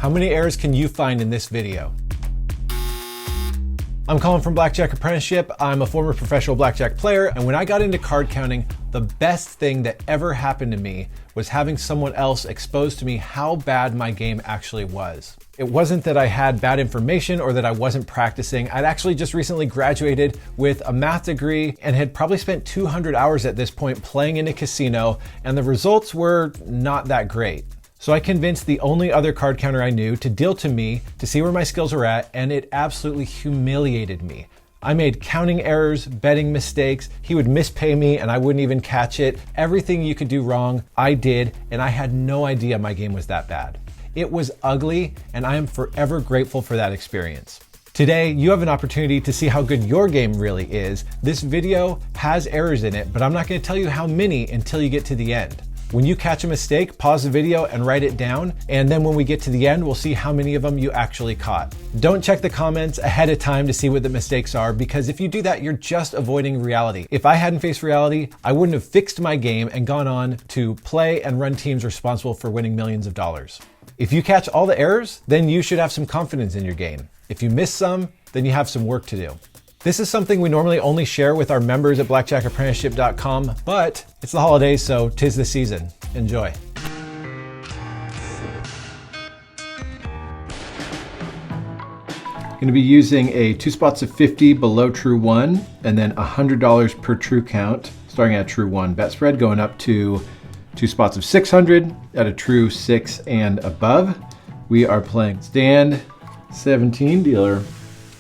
How many errors can you find in this video? I'm Colin from Blackjack Apprenticeship. I'm a former professional blackjack player, and when I got into card counting, the best thing that ever happened to me was having someone else expose to me how bad my game actually was. It wasn't that I had bad information or that I wasn't practicing. I'd actually just recently graduated with a math degree and had probably spent 200 hours at this point playing in a casino, and the results were not that great. So I convinced the only other card counter I knew to deal to me to see where my skills were at, and it absolutely humiliated me. I made counting errors, betting mistakes. He would mispay me and I wouldn't even catch it. Everything you could do wrong, I did, and I had no idea my game was that bad. It was ugly, and I am forever grateful for that experience. Today, you have an opportunity to see how good your game really is. This video has errors in it, but I'm not going to tell you how many until you get to the end. When you catch a mistake, pause the video and write it down, and then when we get to the end, we'll see how many of them you actually caught. Don't check the comments ahead of time to see what the mistakes are, because if you do that, you're just avoiding reality. If I hadn't faced reality, I wouldn't have fixed my game and gone on to play and run teams responsible for winning millions of dollars. If you catch all the errors, then you should have some confidence in your game. If you miss some, then you have some work to do. This is something we normally only share with our members at blackjackapprenticeship.com, but it's the holidays, so 'tis the season. Enjoy. Going to be using a 2 spots of 50 below true 1, and then $100 per true count, starting at true 1 bet spread, going up to 2 spots of 600 at a true 6 and above. We are playing stand 17, dealer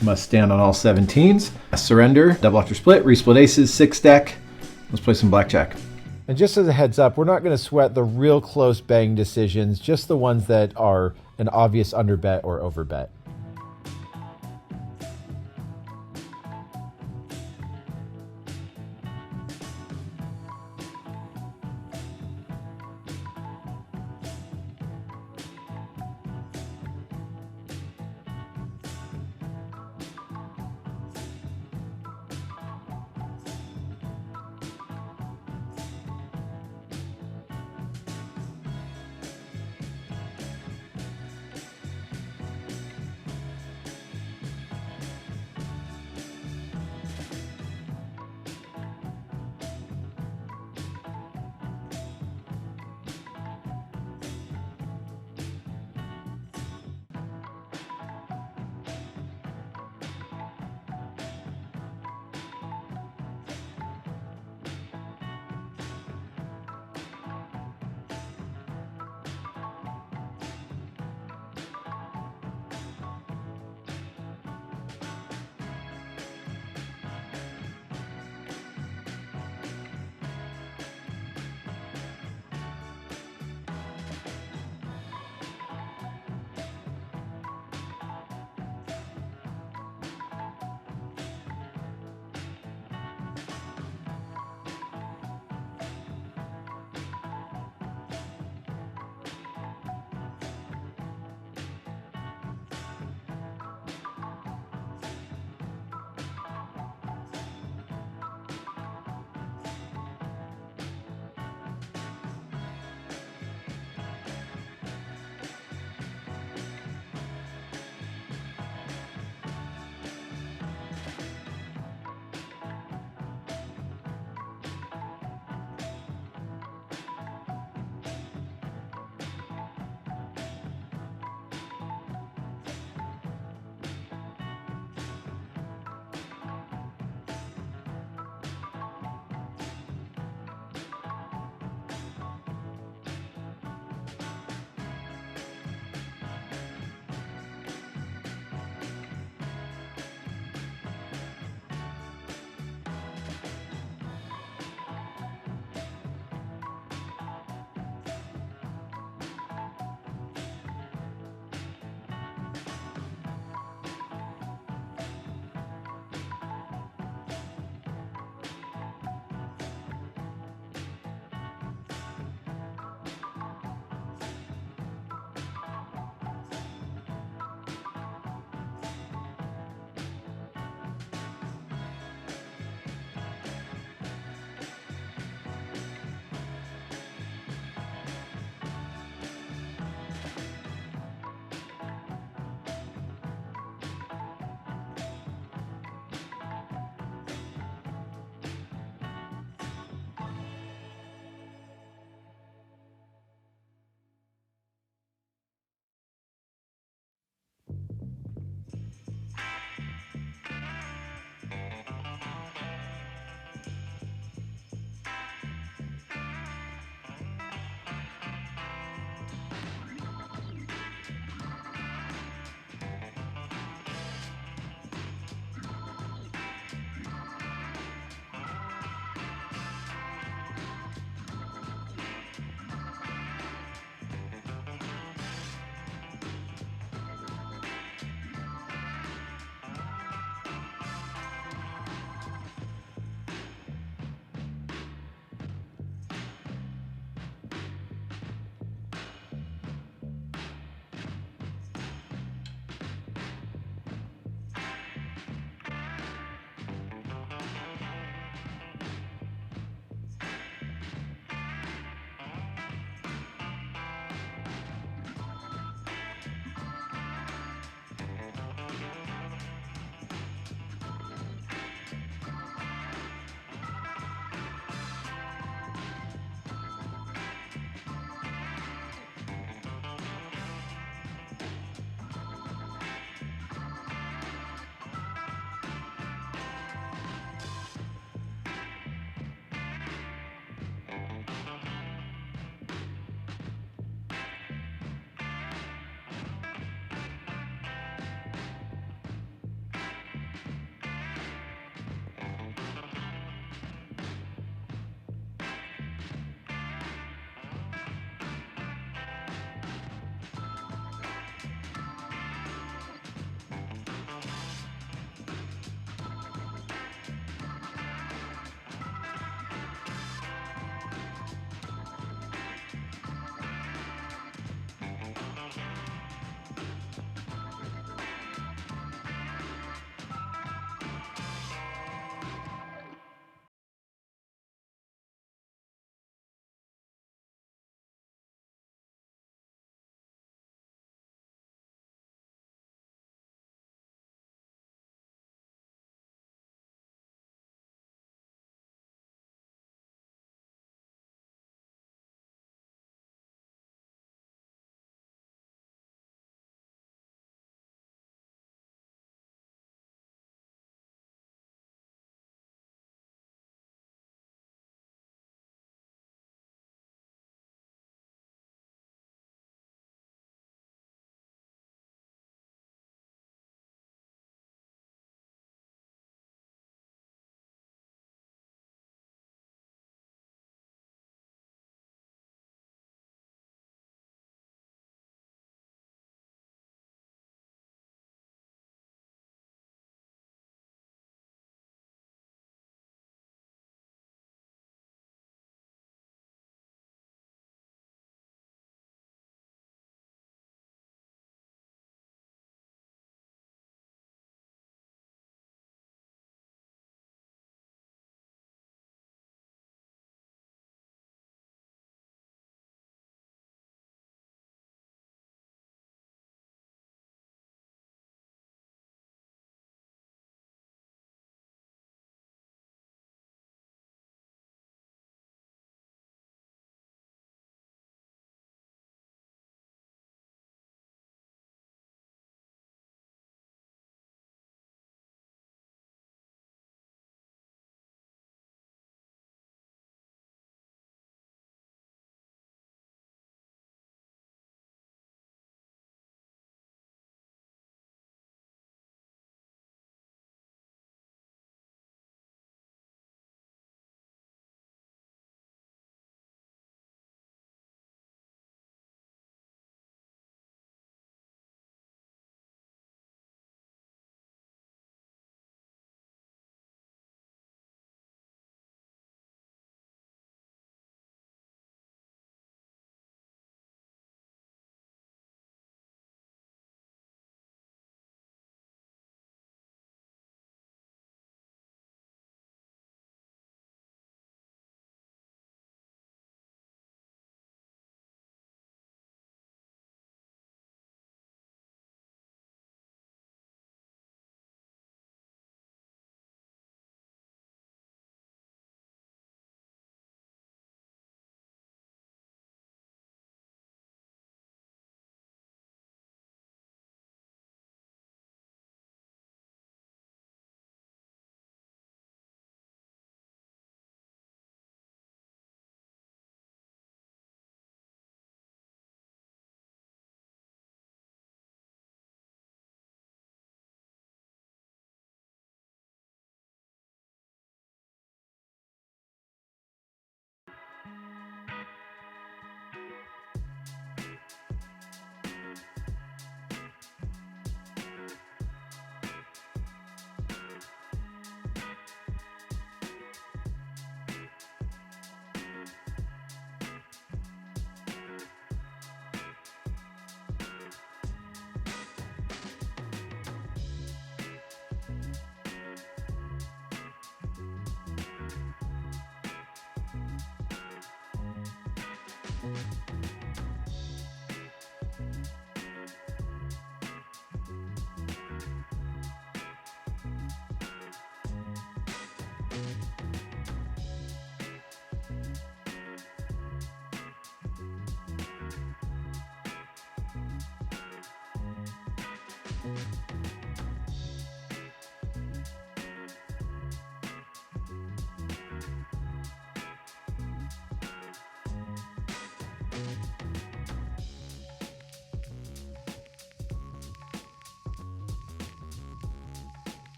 must stand on all 17s. A surrender, double after split, resplit aces, 6 stack. Let's play some blackjack. And just as a heads up, we're not going to sweat the real close bang decisions, just the ones that are an obvious underbet or overbet.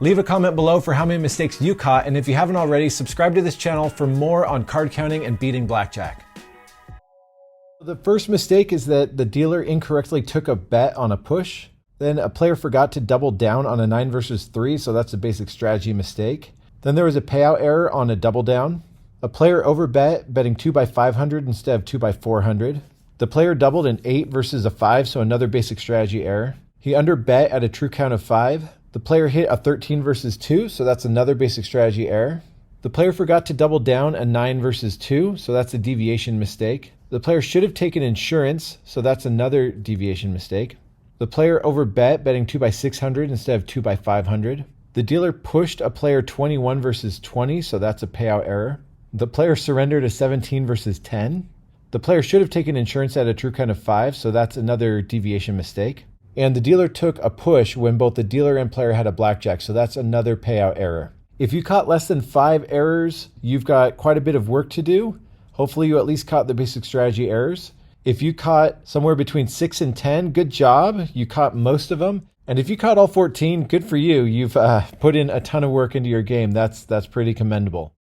Leave a comment below for how many mistakes you caught, and if you haven't already, subscribe to this channel for more on card counting and beating blackjack. The first mistake is that the dealer incorrectly took a bet on a push. Then a player forgot to double down on a 9 versus 3, so that's a basic strategy mistake. Then there was a payout error on a double down. A player overbet, betting 2 by 500 instead of 2 by 400. The player doubled an 8 versus a 5, so another basic strategy error. He underbet at a true count of 5. The player hit a 13 versus 2, so that's another basic strategy error. The player forgot to double down a 9 versus 2, so that's a deviation mistake. The player should have taken insurance, so that's another deviation mistake. The player overbet, betting 2 by 600 instead of 2 by 500. The dealer pushed a player 21 versus 20, so that's a payout error. The player surrendered a 17 versus 10. The player should have taken insurance at a true count of 5, so that's another deviation mistake. And the dealer took a push when both the dealer and player had a blackjack, so that's another payout error. If you caught less than 5 errors, you've got quite a bit of work to do. Hopefully you at least caught the basic strategy errors. If you caught somewhere between 6 and 10, good job. You caught most of them. And if you caught all 14, good for you. You've put in a ton of work into your game. That's pretty commendable.